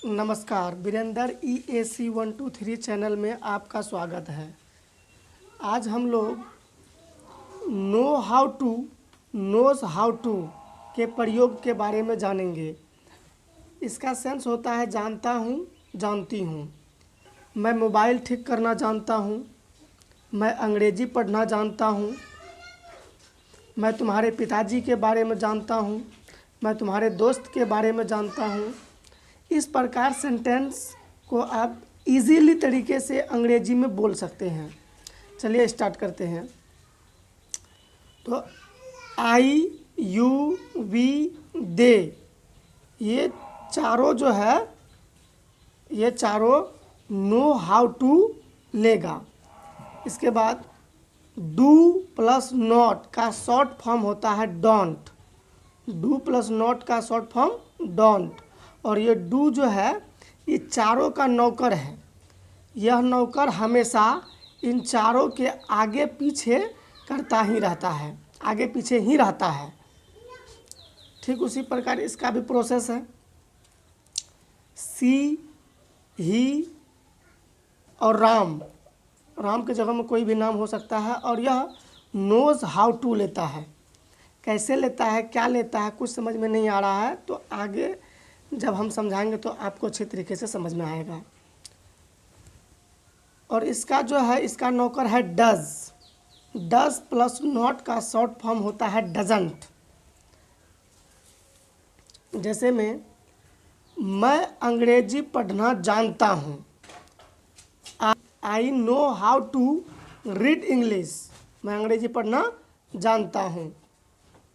नमस्कार, Virendra EAC123 channel में आपका स्वागत है। आज हम लोग नोज़ हाउ टू के प्रयोग के बारे में जानेंगे। इसका सेंस होता है जानता हूँ, जानती हूँ। मैं मोबाइल ठीक करना जानता हूँ। मैं अंग्रेजी पढ़ना जानता हूँ। मैं तुम्हारे पिताजी के बारे में जानता हूँ। मैं तुम्हारे दोस्त के बारे में जानता हूँ। इस प्रकार सेंटेंस को आप इजीली तरीके से अंग्रेजी में बोल सकते हैं। चलिए स्टार्ट करते हैं। तो आई, यू, वी, दे, ये चारों जो है ये चारों नो हाउ टू लेगा। इसके बाद डू प्लस नॉट का शॉर्ट फॉर्म होता है डोंट। डू प्लस नॉट का शॉर्ट फॉर्म डोंट। और ये डू जो है ये चारों का नौकर है। यह नौकर हमेशा इन चारों के आगे पीछे करता ही रहता है, आगे पीछे ही रहता है। ठीक उसी प्रकार इसका भी प्रोसेस है। सी, ही और राम, राम के जगह में कोई भी नाम हो सकता है। और यह नोज़ हाउ टू लेता है। कैसे लेता है, क्या लेता है, कुछ समझ में नहीं आ रहा है तो आगे जब हम समझाएंगे तो आपको अच्छे तरीके से समझ में आएगा। और इसका जो है इसका नौकर है डज। डज प्लस नॉट का शॉर्ट फॉर्म होता है डजंट। जैसे मैं अंग्रेजी पढ़ना जानता हूँ। I know how to read English. मैं अंग्रेजी पढ़ना जानता हूँ।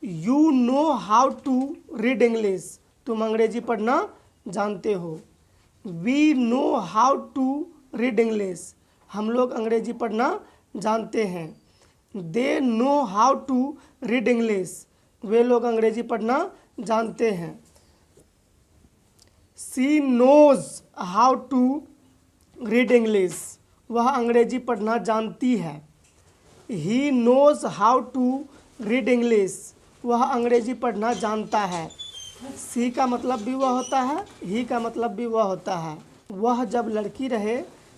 You know how to read English. तुम अंग्रेजी पढ़ना जानते हो। We know how to read English. हम लोग अंग्रेजी पढ़ना जानते हैं। They know how to read English. वे लोग अंग्रेजी पढ़ना जानते हैं। She knows how to read English. वह अंग्रेजी पढ़ना जानती है। He knows how to read English. वह अंग्रेजी पढ़ना जानता है। सी का मतलब भी वह होता है, ही का मतलब भी वह होता है। वह जब लड़की रहे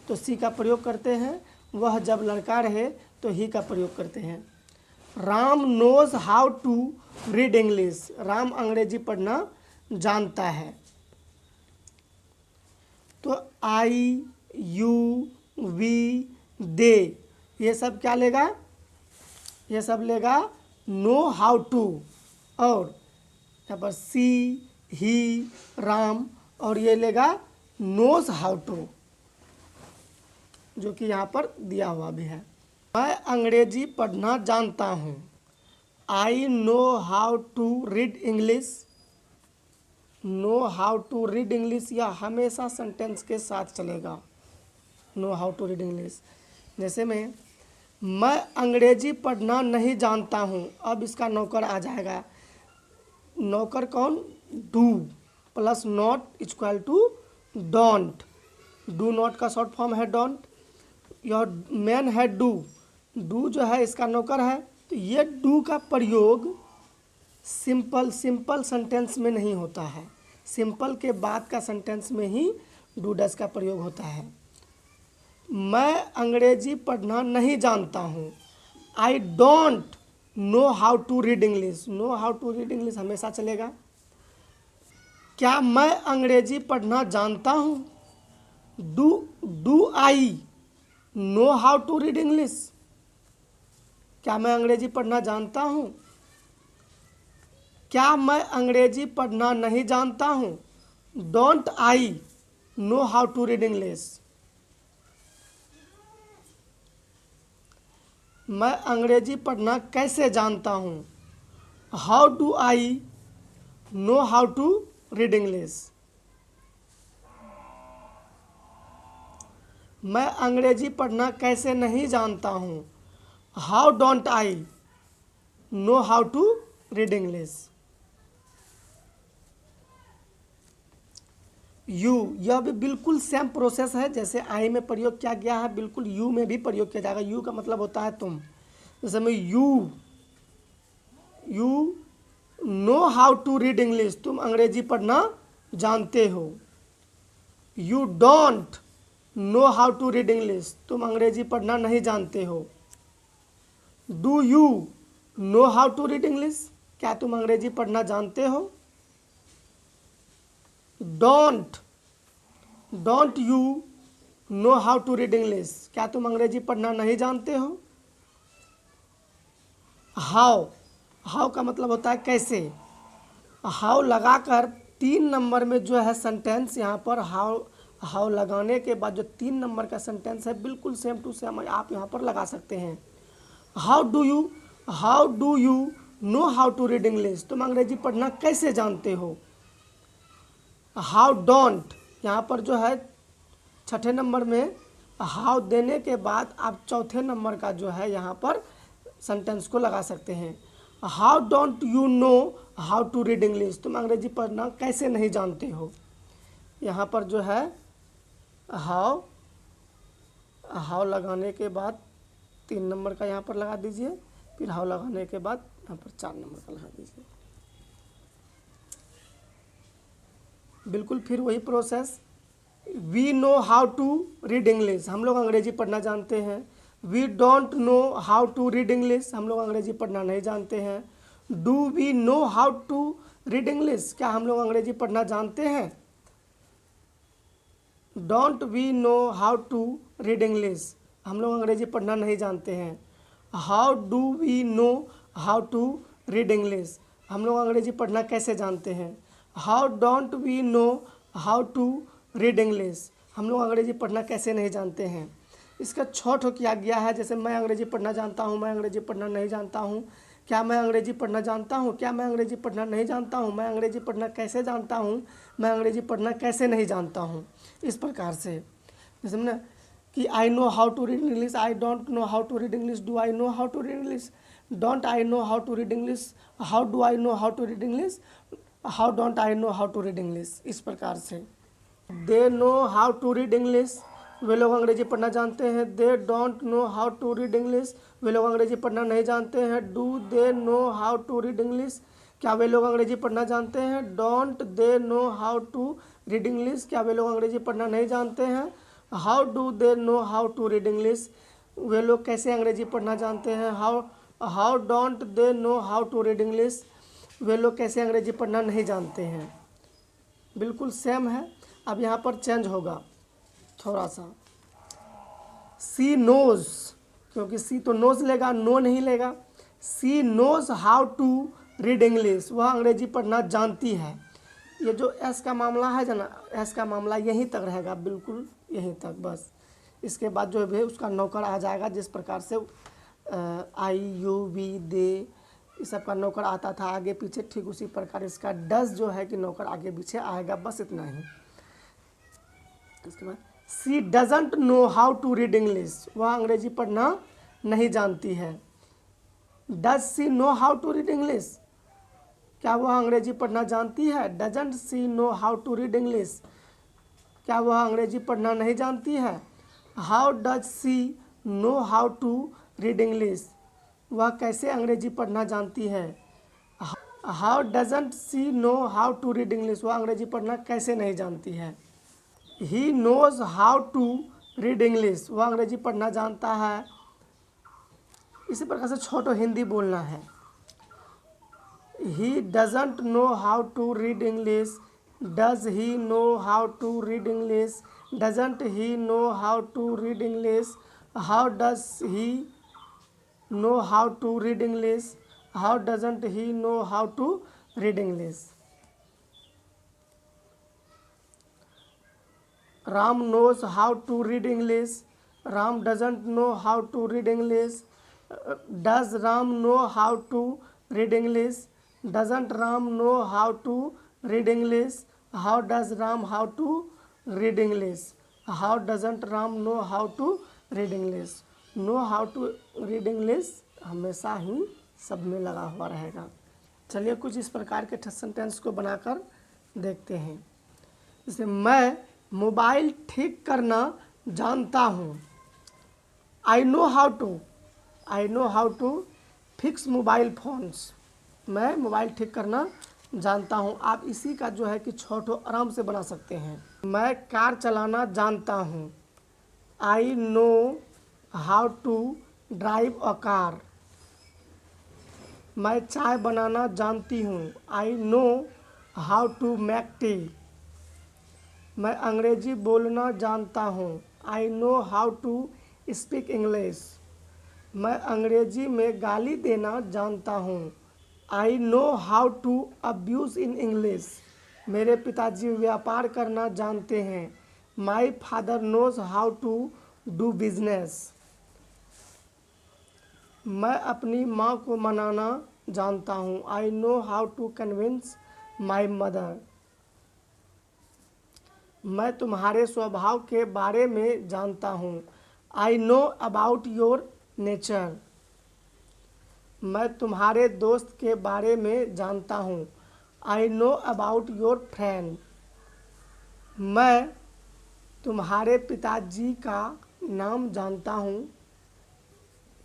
तो सी का प्रयोग करते हैं, वह जब लड़का रहे तो ही का प्रयोग करते हैं। Ram knows how to read English. Ram अंग्रेजी पढ़ना जानता है। तो आई, यू, वी, दे, ये सब क्या लेगा? ये सब लेगा नो हाउ टू। और यहाँ पर सी, ही, राम, और ये लेगा नोज हाउ टू, जो कि यहाँ पर दिया हुआ भी है। मैं अंग्रेजी पढ़ना जानता हूँ। I know how to read English. Know how to read English यह हमेशा सेंटेंस के साथ चलेगा। Know how to read English. जैसे मैं अंग्रेजी पढ़ना नहीं जानता हूँ। अब इसका नौकर आ जाएगा। नौकर कौन? Do plus not equal to don't. Do not का शॉर्ट फॉर्म है डोंट। यह मैन है डू। डू जो है इसका नौकर है। तो ये डू का प्रयोग सिंपल सेंटेंस में नहीं होता है। सिंपल के बाद का सेंटेंस में ही डू डज का प्रयोग होता है। मैं अंग्रेजी पढ़ना नहीं जानता हूँ। I don't know how to read English. Know how to read English हमेशा चलेगा। क्या मैं अंग्रेजी पढ़ना जानता हूँ? Do I know how to read English. क्या मैं अंग्रेजी पढ़ना जानता हूँ? क्या मैं अंग्रेजी पढ़ना नहीं जानता हूँ? Don't I know how to read English. मैं अंग्रेजी पढ़ना कैसे जानता हूँ? How do I know how to read English. मैं अंग्रेजी पढ़ना कैसे नहीं जानता हूँ? How don't I know how to read English. You, यह भी बिल्कुल सेम प्रोसेस है। जैसे आई में प्रयोग किया गया है, बिल्कुल यू में भी प्रयोग किया जाएगा। यू का मतलब होता है तुम। जैसे में you know how to read English. तुम अंग्रेजी पढ़ना जानते हो। You don't know how to read English, तुम अंग्रेजी पढ़ना नहीं जानते हो। Do you know how to read English, क्या तुम अंग्रेजी पढ़ना जानते हो। Don't don't you know how to read English, क्या तुम अंग्रेजी पढ़ना नहीं जानते हो। हाउ, हाउ का मतलब होता है कैसे। हाउ लगाकर 3 नंबर में जो है सेंटेंस, यहाँ पर हाउ हाउ लगाने के बाद जो 3 नंबर का सेंटेंस है बिल्कुल सेम टू सेम आप यहाँ पर लगा सकते हैं। How do you know how to read English, तुम अंग्रेजी पढ़ना कैसे जानते हो। हाउ डोंट, यहाँ पर जो है 6ठे नंबर में हाउ देने के बाद आप 4थे नंबर का जो है यहाँ पर सेंटेंस को लगा सकते हैं। How don't you know how to read English, तुम अंग्रेजी पढ़ना कैसे नहीं जानते हो। यहाँ पर जो है हाउ हाउ लगाने के बाद 3 नंबर का यहाँ पर लगा दीजिए, फिर हाउ लगाने के बाद यहाँ पर 4 नंबर का लगा दीजिए। बिल्कुल फिर वही process. We know how to read English, हम लोग अंग्रेजी पढ़ना जानते हैं। We don't know how to read English, हम लोग अंग्रेजी पढ़ना नहीं जानते हैं। Do we know how to read English, क्या हम लोग अंग्रेजी पढ़ना जानते हैं। Don't we know how to read English, हम लोग अंग्रेजी पढ़ना नहीं जानते हैं। How do we know how to read English, हम लोग अंग्रेजी पढ़ना कैसे जानते हैं। How don't we know how to read English, हम लोग अंग्रेजी पढ़ना कैसे नहीं जानते हैं। इसका 6 ठो किया गया है, जैसे मैं अंग्रेजी पढ़ना जानता हूँ, मैं अंग्रेजी पढ़ना नहीं जानता हूँ, क्या मैं अंग्रेजी पढ़ना जानता हूँ, क्या मैं अंग्रेजी पढ़ना नहीं जानता हूँ, मैं अंग्रेजी पढ़ना कैसे जानता हूँ, मैं अंग्रेजी पढ़ना कैसे नहीं जानता हूँ। इस प्रकार से जैसे ना कि I know how to read English, I don't know how to read English, do I know how to read English, don't I know how to read English, how do I know how to read English, how don't I know how to read English. इस प्रकार से they know how to read English, वे लोग अंग्रेजी पढ़ना जानते हैं। They don't know how to read English, वे लोग अंग्रेजी पढ़ना नहीं जानते हैं। Do they know how to read English, क्या वे लोग अंग्रेजी पढ़ना जानते हैं। Don't they know how to read English, क्या वे लोग अंग्रेजी पढ़ना नहीं जानते हैं। How do they know how to read English, वे लोग कैसे अंग्रेजी पढ़ना जानते हैं। How don't they know how to read English, वे लोग कैसे अंग्रेजी पढ़ना नहीं जानते हैं। बिल्कुल सेम है। अब यहाँ पर चेंज होगा थोड़ा सा। सी नोज, क्योंकि सी तो नोज लेगा, नो नहीं लेगा। She knows how to read English, वह अंग्रेजी पढ़ना जानती है। ये जो एस का मामला है जना, एस का मामला यहीं तक रहेगा, बिल्कुल यहीं तक बस। इसके बाद जो है उसका नौकर आ जाएगा, जिस प्रकार से आई यू वी दे इस सब का नौकर आता था आगे पीछे, ठीक उसी प्रकार इसका डज जो है कि नौकर आगे पीछे आएगा, बस इतना ही। इसके बाद she doesn't know how to read English, वह अंग्रेजी पढ़ना नहीं जानती है। Does she know how to read English, क्या वह अंग्रेजी पढ़ना जानती है। Doesn't she know how to read English, क्या वह अंग्रेजी पढ़ना नहीं जानती है। How does she know how to read English, वह कैसे अंग्रेजी पढ़ना जानती है। How doesn't she know how to read English, वह अंग्रेजी पढ़ना कैसे नहीं जानती है। He knows how to read English, वह अंग्रेजी पढ़ना जानता है। इसी प्रकार से छोटो हिंदी बोलना है। He doesn't know how to read English, does he know how to read English, doesn't he know how to read English, how does he know how to read English, how doesn't he know how to read English. Ram knows how to read English, Ram doesn't know how to read English, does Ram know how to read English, doesn't Ram know how to read English, how does Ram how to read English, how doesn't Ram know how to read English। know how to read English हमेशा ही सब में लगा हुआ रहेगा। चलिए कुछ इस प्रकार के सेंटेंस को बनाकर देखते हैं। जैसे मैं मोबाइल ठीक करना जानता हूँ। I know how to fix mobile phones, मैं मोबाइल ठीक करना जानता हूँ। आप इसी का जो है कि 6 ठो आराम से बना सकते हैं। मैं कार चलाना जानता हूँ। I know how to drive a car. मैं चाय बनाना जानती हूँ। I know how to make tea. मैं अंग्रेजी बोलना जानता हूँ। I know how to speak English. मैं अंग्रेजी में गाली देना जानता हूँ। I know how to abuse in English. मेरे पिताजी व्यापार करना जानते हैं। My father knows how to do business. मैं अपनी माँ को मनाना जानता हूँ। I know how to convince my mother. मैं तुम्हारे स्वभाव के बारे में जानता हूँ। I know about your nature. मैं तुम्हारे दोस्त के बारे में जानता हूँ। I know about your friend. मैं तुम्हारे पिताजी का नाम जानता हूँ।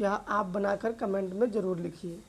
यह आप बनाकर कमेंट में ज़रूर लिखिए।